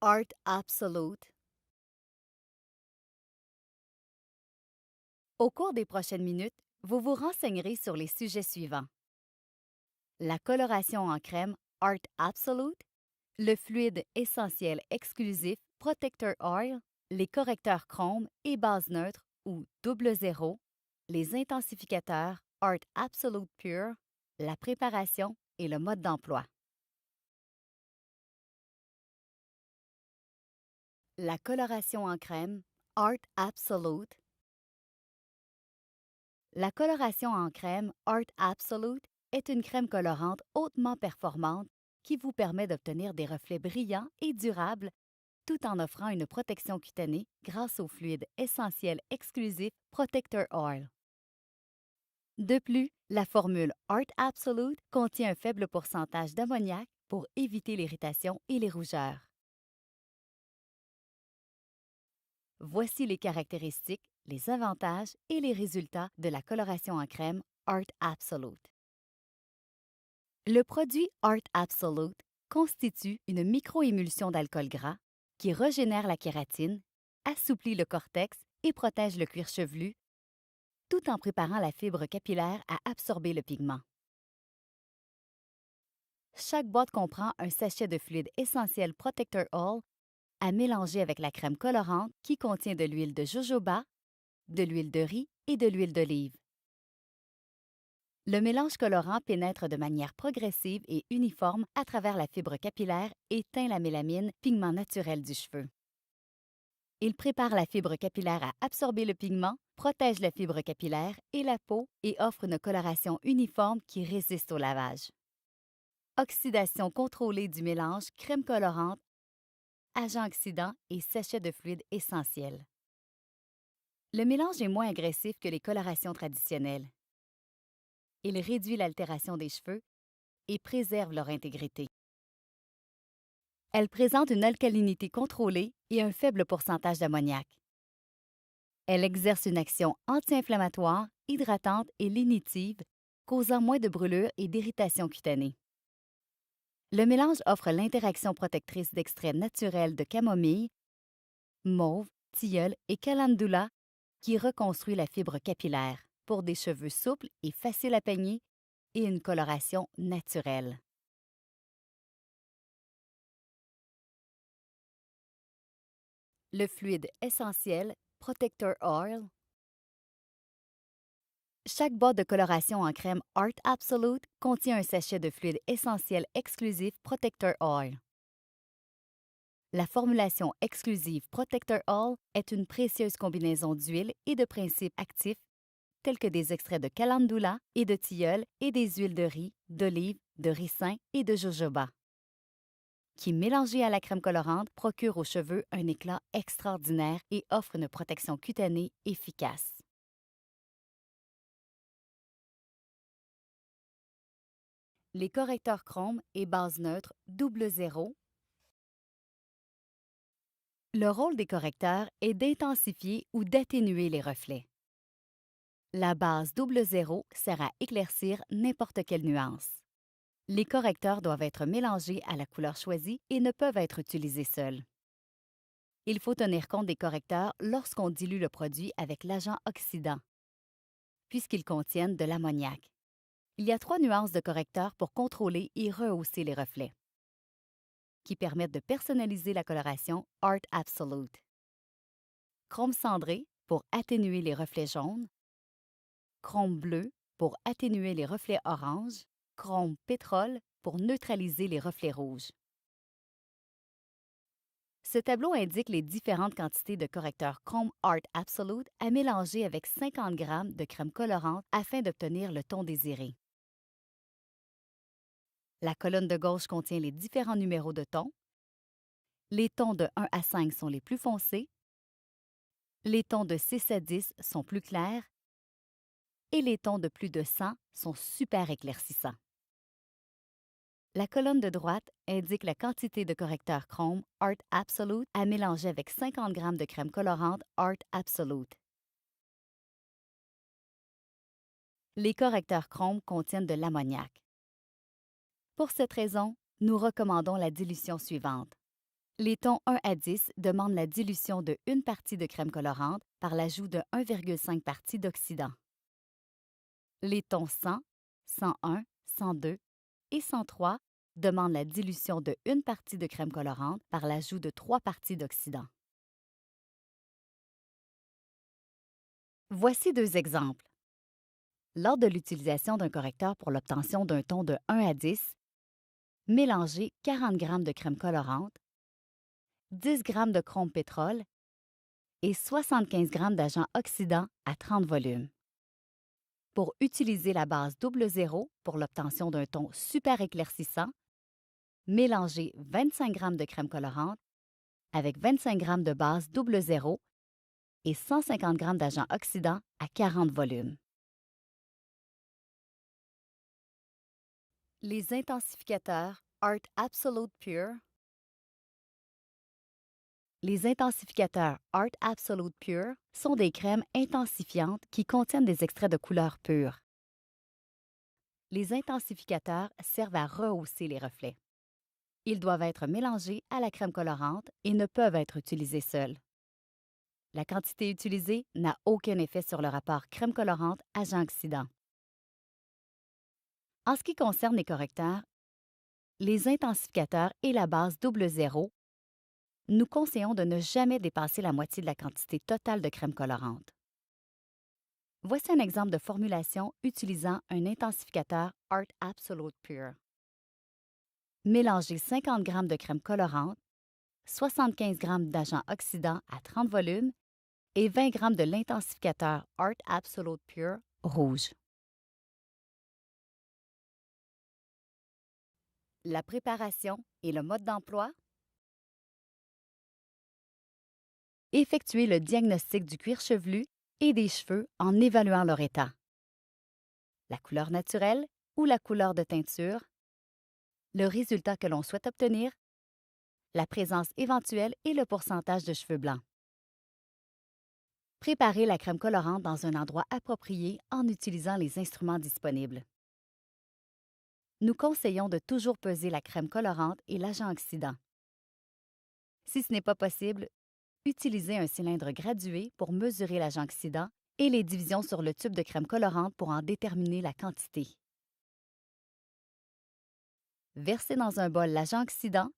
Art Absolute. Au cours des prochaines minutes, vous vous renseignerez sur les sujets suivants. La coloration en crème Art Absolute, le fluide essentiel exclusif Protector Oil, les correcteurs chrome et base neutre ou double zéro, les intensificateurs Art Absolute Pure, la préparation et le mode d'emploi. La coloration en crème Art Absolute. La coloration en crème Art Absolute est une crème colorante hautement performante qui vous permet d'obtenir des reflets brillants et durables tout en offrant une protection cutanée grâce au fluide essentiel exclusif Protector Oil. De plus, la formule Art Absolute contient un faible pourcentage d'ammoniac pour éviter l'irritation et les rougeurs. Voici les caractéristiques, les avantages et les résultats de la coloration en crème Art Absolute. Le produit Art Absolute constitue une microémulsion d'alcool gras qui régénère la kératine, assouplit le cortex et protège le cuir chevelu, tout en préparant la fibre capillaire à absorber le pigment. Chaque boîte comprend un sachet de fluide essentiel Protector Oil à mélanger avec la crème colorante qui contient de l'huile de jojoba, de l'huile de riz et de l'huile d'olive. Le mélange colorant pénètre de manière progressive et uniforme à travers la fibre capillaire et teint la mélamine, pigment naturel du cheveu. Il prépare la fibre capillaire à absorber le pigment, protège la fibre capillaire et la peau et offre une coloration uniforme qui résiste au lavage. Oxydation contrôlée du mélange crème colorante, agent oxydant et sachet de fluide essentiel. Le mélange est moins agressif que les colorations traditionnelles. Il réduit l'altération des cheveux et préserve leur intégrité. Elle présente une alcalinité contrôlée et un faible pourcentage d'ammoniac. Elle exerce une action anti-inflammatoire, hydratante et lénitive, causant moins de brûlures et d'irritation cutanée. Le mélange offre l'interaction protectrice d'extraits naturels de camomille, mauve, tilleul et calendula qui reconstruit la fibre capillaire pour des cheveux souples et faciles à peigner et une coloration naturelle. Le fluide essentiel Protector Oil. Chaque boîte de coloration en crème Art Absolute contient un sachet de fluide essentiel exclusif Protector Oil. La formulation exclusive Protector Oil est une précieuse combinaison d'huiles et de principes actifs tels que des extraits de calendula et de tilleul et des huiles de riz, d'olive, de ricin et de jojoba, qui, mélangées à la crème colorante, procurent aux cheveux un éclat extraordinaire et offrent une protection cutanée efficace. Les correcteurs chrome et base neutre double zéro. Le rôle des correcteurs est d'intensifier ou d'atténuer les reflets. La base double zéro sert à éclaircir n'importe quelle nuance. Les correcteurs doivent être mélangés à la couleur choisie et ne peuvent être utilisés seuls. Il faut tenir compte des correcteurs lorsqu'on dilue le produit avec l'agent oxydant, puisqu'ils contiennent de l'ammoniac. Il y a 3 nuances de correcteurs pour contrôler et rehausser les reflets, qui permettent de personnaliser la coloration Art Absolute. Chrome cendré pour atténuer les reflets jaunes, chrome bleu pour atténuer les reflets orange, chrome pétrole pour neutraliser les reflets rouges. Ce tableau indique les différentes quantités de correcteurs Chrome Art Absolute à mélanger avec 50 g de crème colorante afin d'obtenir le ton désiré. La colonne de gauche contient les différents numéros de tons. Les tons de 1 à 5 sont les plus foncés. Les tons de 6 à 10 sont plus clairs. Et les tons de plus de 100 sont super éclaircissants. La colonne de droite indique la quantité de correcteur chrome Art Absolute à mélanger avec 50 g de crème colorante Art Absolute. Les correcteurs chrome contiennent de l'ammoniac. Pour cette raison, nous recommandons la dilution suivante. Les tons 1 à 10 demandent la dilution de 1 partie de crème colorante par l'ajout de 1,5 partie d'oxydant. Les tons 100, 101, 102 et 103 demandent la dilution de 1 partie de crème colorante par l'ajout de 3 parties d'oxydant. Voici 2 exemples. Lors de l'utilisation d'un correcteur pour l'obtention d'un ton de 1 à 10, mélangez 40 g de crème colorante, 10 g de chrome pétrole et 75 g d'agent oxydant à 30 volumes. Pour utiliser la base double zéro pour l'obtention d'un ton super éclaircissant, mélangez 25 g de crème colorante avec 25 g de base double zéro et 150 g d'agent oxydant à 40 volumes. Les intensificateurs Art Absolute Pure. Les intensificateurs Art Absolute Pure sont des crèmes intensifiantes qui contiennent des extraits de couleur pure. Les intensificateurs servent à rehausser les reflets. Ils doivent être mélangés à la crème colorante et ne peuvent être utilisés seuls. La quantité utilisée n'a aucun effet sur le rapport crème colorante-agent oxydant. En ce qui concerne les correcteurs, les intensificateurs et la base double zéro, nous conseillons de ne jamais dépasser la moitié de la quantité totale de crème colorante. Voici un exemple de formulation utilisant un intensificateur Art Absolute Pure. Mélangez 50 g de crème colorante, 75 g d'agent oxydant à 30 volumes et 20 g de l'intensificateur Art Absolute Pure rouge. La préparation et le mode d'emploi. Effectuez le diagnostic du cuir chevelu et des cheveux en évaluant leur état. La couleur naturelle ou la couleur de teinture, le résultat que l'on souhaite obtenir, la présence éventuelle et le pourcentage de cheveux blancs. Préparez la crème colorante dans un endroit approprié en utilisant les instruments disponibles. Nous conseillons de toujours peser la crème colorante et l'agent oxydant. Si ce n'est pas possible, utilisez un cylindre gradué pour mesurer l'agent oxydant et les divisions sur le tube de crème colorante pour en déterminer la quantité. Versez dans un bol l'agent oxydant,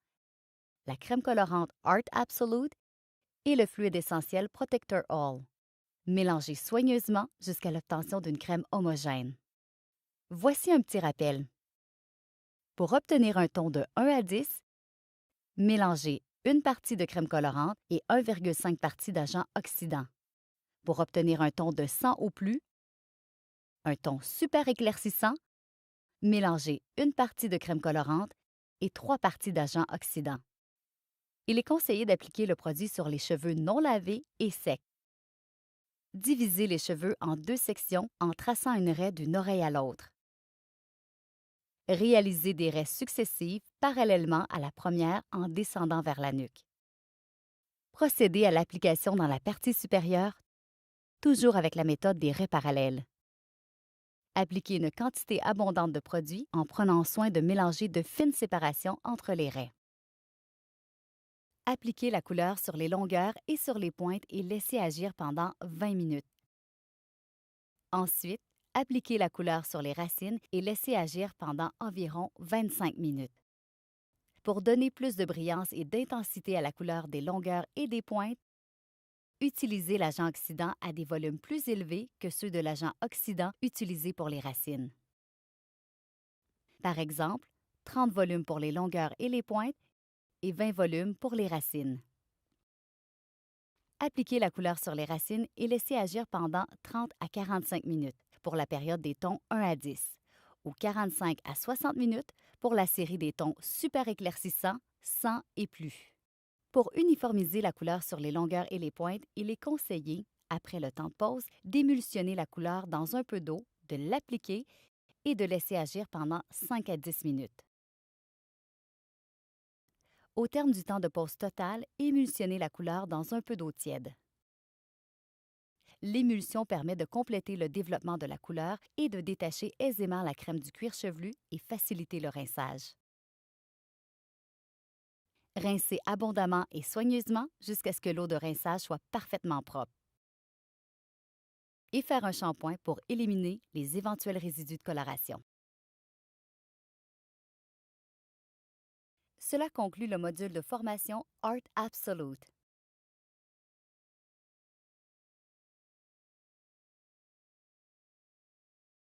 la crème colorante Art Absolute et le fluide essentiel Protector All. Mélangez soigneusement jusqu'à l'obtention d'une crème homogène. Voici un petit rappel. Pour obtenir un ton de 1 à 10, mélangez 1 partie de crème colorante et 1,5 partie d'agent oxydant. Pour obtenir un ton de 100 ou plus, un ton super éclaircissant, mélangez 1 partie de crème colorante et 3 parties d'agent oxydant. Il est conseillé d'appliquer le produit sur les cheveux non lavés et secs. Divisez les cheveux en 2 sections en traçant une raie d'une oreille à l'autre. Réalisez des raies successives parallèlement à la première en descendant vers la nuque. Procédez à l'application dans la partie supérieure, toujours avec la méthode des raies parallèles. Appliquez une quantité abondante de produit en prenant soin de mélanger de fines séparations entre les raies. Appliquez la couleur sur les longueurs et sur les pointes et laissez agir pendant 20 minutes. Ensuite, appliquez la couleur sur les racines et laissez agir pendant environ 25 minutes. Pour donner plus de brillance et d'intensité à la couleur des longueurs et des pointes, utilisez l'agent oxydant à des volumes plus élevés que ceux de l'agent oxydant utilisé pour les racines. Par exemple, 30 volumes pour les longueurs et les pointes et 20 volumes pour les racines. Appliquez la couleur sur les racines et laissez agir pendant 30 à 45 minutes pour la période des tons 1 à 10 ou 45 à 60 minutes pour la série des tons super éclaircissants, 100 et plus. Pour uniformiser la couleur sur les longueurs et les pointes, il est conseillé, après le temps de pause, d'émulsionner la couleur dans un peu d'eau, de l'appliquer et de laisser agir pendant 5 à 10 minutes. Au terme du temps de pause total, émulsionnez la couleur dans un peu d'eau tiède. L'émulsion permet de compléter le développement de la couleur et de détacher aisément la crème du cuir chevelu et faciliter le rinçage. Rincer abondamment et soigneusement jusqu'à ce que l'eau de rinçage soit parfaitement propre. Et faire un shampoing pour éliminer les éventuels résidus de coloration. Cela conclut le module de formation Art Absolute.